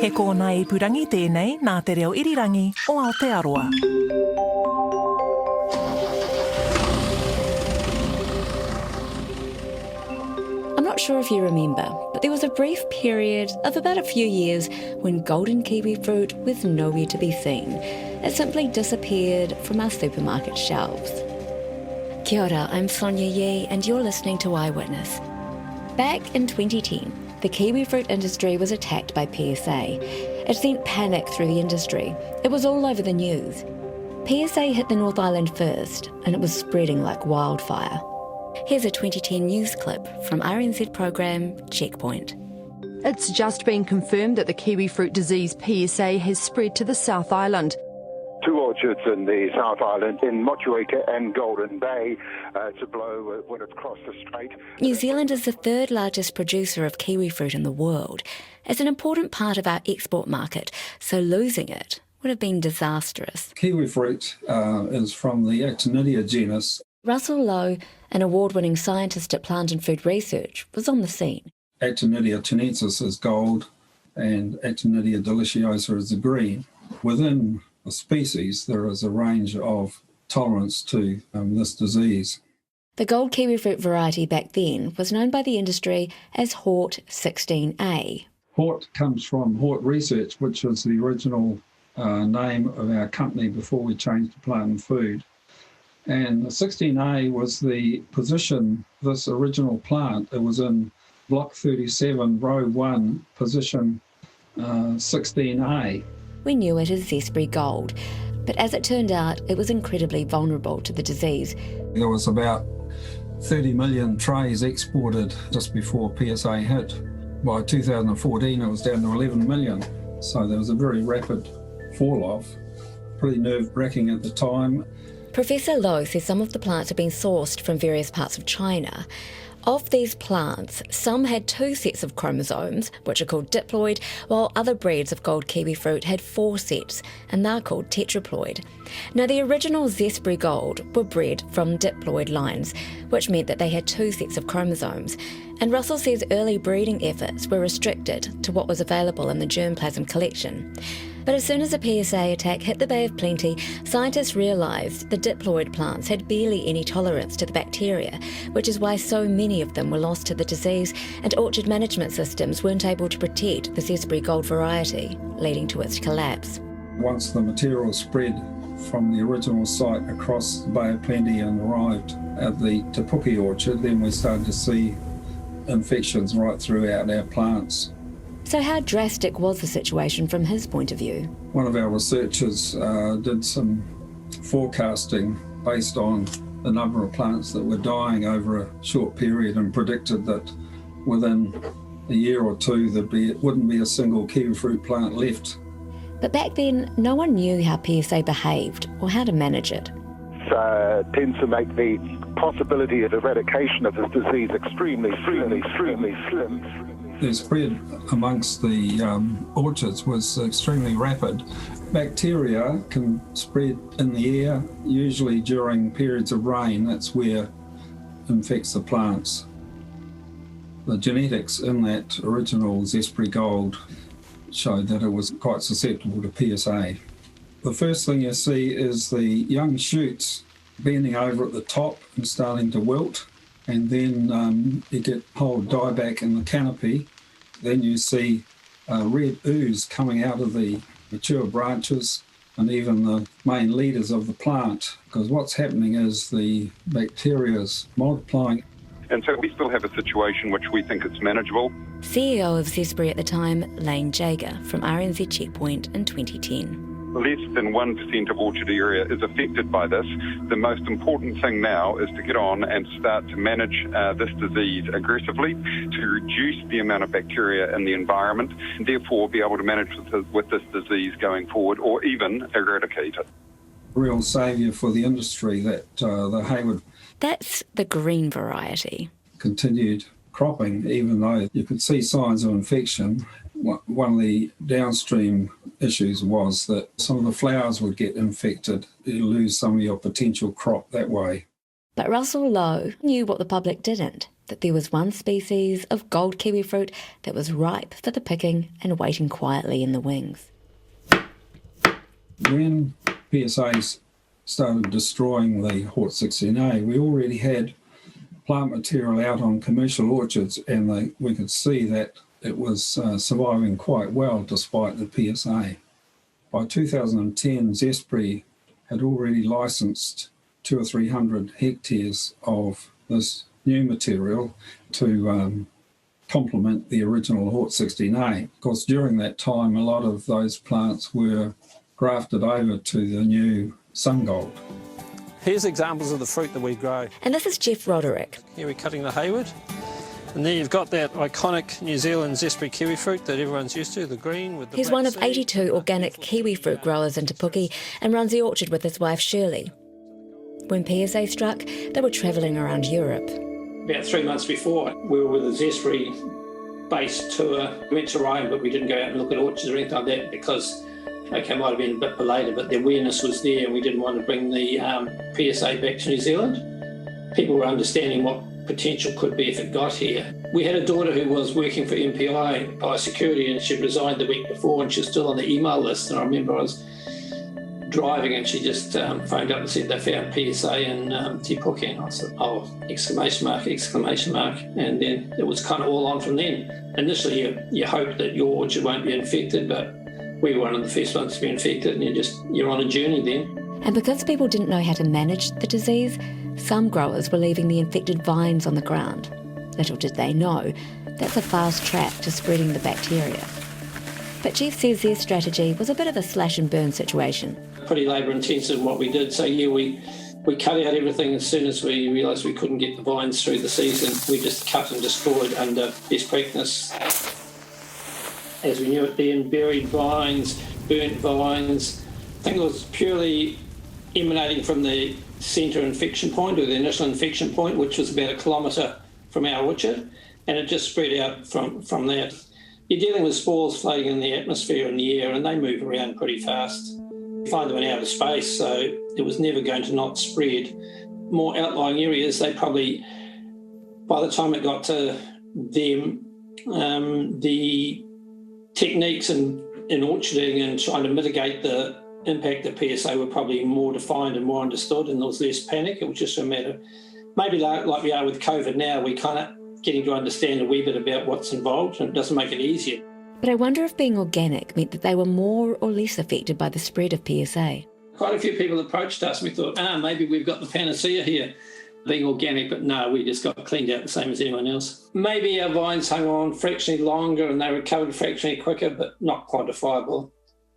He kōna I purangi tēnei nā te reo irirangi o Aotearoa. I'm not sure if you remember, but there was a brief period of about a few years when golden kiwi fruit was nowhere to be seen. It simply disappeared from our supermarket shelves. Kia ora, I'm Sonia Yee and you're listening to Eyewitness. Back in 2010, the kiwi fruit industry was attacked by PSA. It sent panic through the industry. It was all over the news. PSA hit the North Island first, and it was spreading like wildfire. Here's a 2010 news clip from RNZ program Checkpoint. It's just been confirmed that the kiwi fruit disease PSA has spread to the South Island. 2 orchards in the South Island, in Motueka and Golden Bay, to blow when it's crossed the strait. New Zealand is the third largest producer of kiwi fruit in the world. It's an important part of our export market, so losing it would have been disastrous. Kiwi fruit is from the Actinidia genus. Russell Lowe, an award-winning scientist at Plant and Food Research, was on the scene. Actinidia chinensis is gold and Actinidia deliciosa is the green. Within a species, there is a range of tolerance to this disease. The gold kiwi fruit variety back then was known by the industry as Hort 16A. Hort comes from Hort Research, which is the original name of our company before we changed to Plant and Food. And 16A was the position, this original plant, it was in block 37, row 1, position 16A. We knew it as Zespri Gold, but as it turned out, it was incredibly vulnerable to the disease. There was about 30 million trays exported just before PSA hit. By 2014, it was down to 11 million. So there was a very rapid fall-off, pretty nerve-wracking at the time. Professor Lowe says some of the plants have been sourced from various parts of China. Of these plants, some had 2 sets of chromosomes, which are called diploid, while other breeds of gold kiwi fruit had 4 sets, and they're called tetraploid. Now, the original Zespri Gold were bred from diploid lines, which meant that they had 2 sets of chromosomes. And Russell says early breeding efforts were restricted to what was available in the germplasm collection. But as soon as the PSA attack hit the Bay of Plenty, scientists realised the diploid plants had barely any tolerance to the bacteria, which is why so many of them were lost to the disease, and orchard management systems weren't able to protect the Zespri Gold variety, leading to its collapse. Once the material spread from the original site across the Bay of Plenty and arrived at the Te Puke orchard, then we started to see infections right throughout our plants. So how drastic was the situation from his point of view? One of our researchers did some forecasting based on the number of plants that were dying over a short period and predicted that within a year or two there wouldn't be a single kiwi fruit plant left. But back then, no one knew how PSA behaved or how to manage it. Tends to make the possibility of eradication of this disease extremely slim. The spread amongst the orchards was extremely rapid. Bacteria can spread in the air, usually during periods of rain. That's where it infects the plants. The genetics in that original Zespri Gold showed that it was quite susceptible to PSA. The first thing you see is the young shoots bending over at the top and starting to wilt. And then you get whole dieback in the canopy. Then you see red ooze coming out of the mature branches and even the main leaders of the plant, because what's happening is the bacteria is multiplying. And so we still have a situation which we think is manageable. CEO of Zespri at the time, Lane Jager, from RNZ Checkpoint in 2010. Less than 1% of orchard area is affected by this. The most important thing now is to get on and start to manage this disease aggressively to reduce the amount of bacteria in the environment and therefore be able to manage with this disease going forward or even eradicate it. Real saviour for the industry that the Hayward. That's the green variety. Continued cropping, even though you could see signs of infection. One of the downstream issues was that some of the flowers would get infected. You lose some of your potential crop that way. But Russell Lowe knew what the public didn't. that there was one species of gold kiwifruit that was ripe for the picking and waiting quietly in the wings. When PSAs started destroying the Hort 16A, we already had plant material out on commercial orchards, and we could see that it was surviving quite well despite the PSA. By 2010, Zespri had already licensed 200 or 300 hectares of this new material to complement the original Hort 16A. Of course, during that time, a lot of those plants were grafted over to the new Sun Gold. Here's examples of the fruit that we grow. And this is Jeff Roderick. Here we're cutting the Hayward. And there you've got that iconic New Zealand Zespri kiwifruit that everyone's used to, the green with the He's black one of seed. 82 organic kiwifruit growers in Te Puke and runs the orchard with his wife Shirley. When PSA struck, they were travelling around Europe. About 3 months before, we were with a Zespri-based tour. We went to Rome, but we didn't go out and look at orchards or anything like that because, okay, it might have been a bit belated, but the awareness was there and we didn't want to bring the PSA back to New Zealand. People were understanding what potential could be if it got here. We had a daughter who was working for MPI Biosecurity and she'd resigned the week before and she was still on the email list. And I remember I was driving and she just phoned up and said they found PSA in Te Puke. And I said, oh, exclamation mark. And then it was kind of all on from then. Initially, you hope that your orchard won't be infected, but we were one of the first ones to be infected and you're on a journey then. And because people didn't know how to manage the disease, some growers were leaving the infected vines on the ground. Little did they know, that's a fast track to spreading the bacteria. But Jeff says their strategy was a bit of a slash and burn situation. Pretty labour intensive in what we did. So yeah, we cut out everything as soon as we realised we couldn't get the vines through the season. We just cut and destroyed under best practice. As we knew it then, buried vines, burnt vines. I think it was purely emanating from the centre infection point or the initial infection point, which was about 1 kilometre from our orchard, and it just spread out from that. You're dealing with spores floating in the atmosphere and the air, and they move around pretty fast. You find them in outer space, so it was never going to not spread. More outlying areas, they probably, by the time it got to them, the techniques in orcharding and trying to mitigate the impact of PSA were probably more defined and more understood, and there was less panic. It was just a matter, maybe like we are with COVID now, we kind of getting to understand a wee bit about what's involved, and it doesn't make it easier. But I wonder if being organic meant that they were more or less affected by the spread of PSA. Quite a few people approached us and we thought, maybe we've got the panacea here, being organic, but no, we just got cleaned out the same as anyone else. Maybe our vines hung on fractionally longer and they recovered fractionally quicker, but not quantifiable.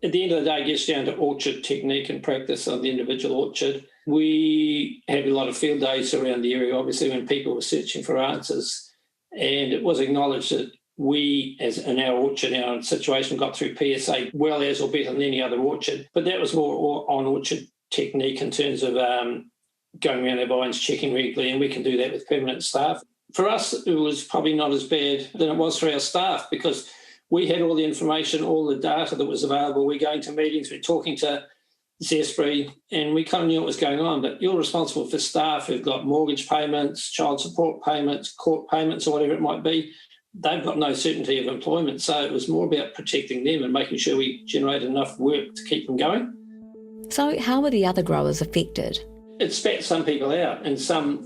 At the end of the day, it gets down to orchard technique and practice of the individual orchard. We had a lot of field days around the area, obviously, when people were searching for answers. And it was acknowledged that we, as in our orchard, our situation, got through PSA well as or better than any other orchard. But that was more on orchard technique in terms of going around our vines, checking regularly, and we can do that with permanent staff. For us, it was probably not as bad than it was for our staff because we had all the information, all the data that was available. We're going to meetings, we're talking to Zespri, and we kind of knew what was going on. But you're responsible for staff who've got mortgage payments, child support payments, court payments, or whatever it might be. They've got no certainty of employment. So it was more about protecting them and making sure we generated enough work to keep them going. So how were the other growers affected? It spat some people out, and some,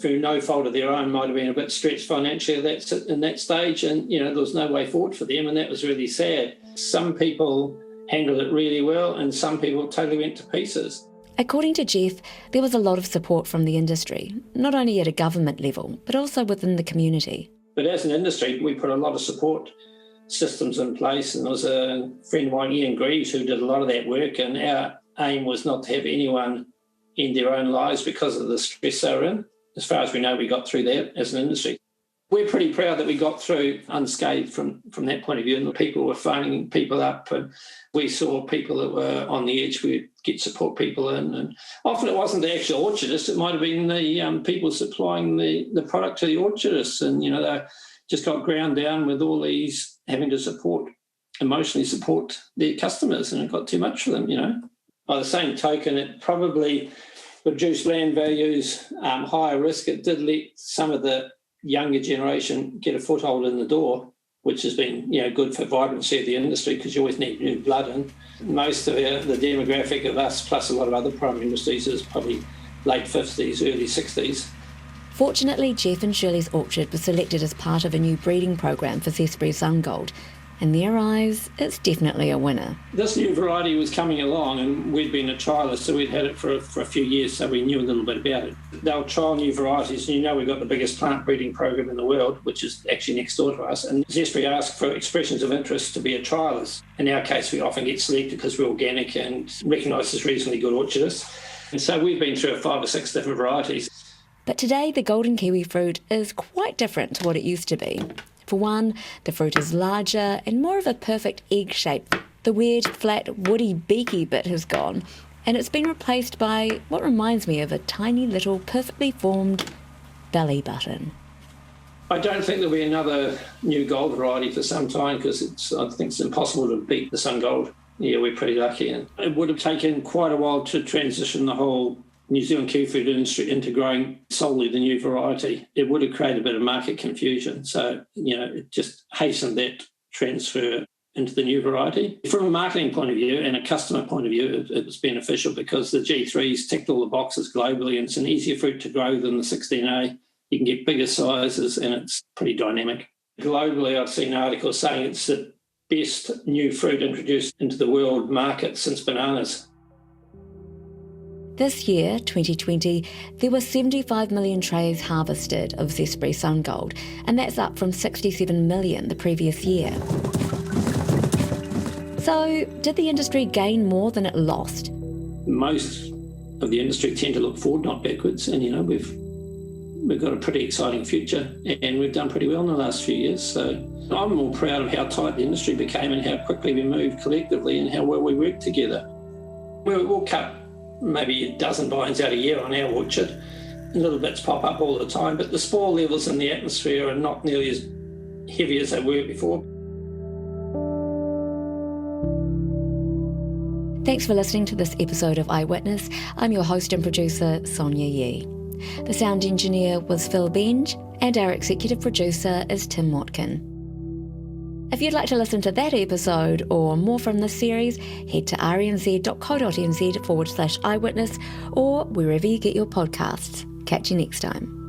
through no fault of their own, might have been a bit stretched financially in that stage, and, there was no way forward for them, and that was really sad. Some people handled it really well, and some people totally went to pieces. According to Jeff, there was a lot of support from the industry, not only at a government level, but also within the community. But as an industry, we put a lot of support systems in place, and there was a friend of mine, Ian Greaves, who did a lot of that work, and our aim was not to have anyone in their own lives because of the stress they were in. As far as we know, we got through that as an industry. We're pretty proud that we got through unscathed from that point of view, and people were phoning people up, and we saw people that were on the edge. We'd get support people in, and often it wasn't the actual orchardist, it might have been the people supplying the product to the orchardists, and they just got ground down with all these having to emotionally support their customers, and it got too much for them. By the same token, it probably reduced land values, higher risk. It did let some of the younger generation get a foothold in the door, which has been good for vibrancy of the industry because you always need new blood in. Most of the demographic of us, plus a lot of other primary industries, is probably late 50s, early 60s. Fortunately, Jeff and Shirley's orchard was selected as part of a new breeding program for Zespri Gold. In their eyes, it's definitely a winner. This new variety was coming along and we'd been a trialist, so we'd had it for a few years, so we knew a little bit about it. They'll trial new varieties, and we've got the biggest plant breeding program in the world, which is actually next door to us, and Zespri asked for expressions of interest to be a trialist. In our case, we often get selected because we're organic and recognised as reasonably good orchardists. And so we've been through 5 or 6 different varieties. But today, the golden kiwi fruit is quite different to what it used to be. For one, the fruit is larger and more of a perfect egg shape. The weird, flat, woody, beaky bit has gone, and it's been replaced by what reminds me of a tiny little perfectly formed belly button. I don't think there'll be another new gold variety for some time because I think it's impossible to beat the Sun Gold. Yeah, we're pretty lucky. And it would have taken quite a while to transition the whole New Zealand kiwifruit industry into growing solely the new variety. It would have created a bit of market confusion. So, it just hastened that transfer into the new variety. From a marketing point of view and a customer point of view, it was beneficial because the G3s ticked all the boxes globally, and it's an easier fruit to grow than the 16A. You can get bigger sizes and it's pretty dynamic. Globally, I've seen articles saying it's the best new fruit introduced into the world market since bananas. This year, 2020, there were 75 million trays harvested of Zespri Gold, and that's up from 67 million the previous year. So, did the industry gain more than it lost? Most of the industry tend to look forward, not backwards, and we've got a pretty exciting future, and we've done pretty well in the last few years. So I'm more proud of how tight the industry became and how quickly we moved collectively and how well we worked together. We'll cut maybe a dozen vines out a year on our orchard. Little bits pop up all the time, but the spore levels in the atmosphere are not nearly as heavy as they were before. Thanks for listening to this episode of Eyewitness. I'm your host and producer, Sonia Yee. The sound engineer was Phil Benge, and our executive producer is Tim Watkin. If you'd like to listen to that episode or more from this series, head to rnz.co.nz/eyewitness or wherever you get your podcasts. Catch you next time.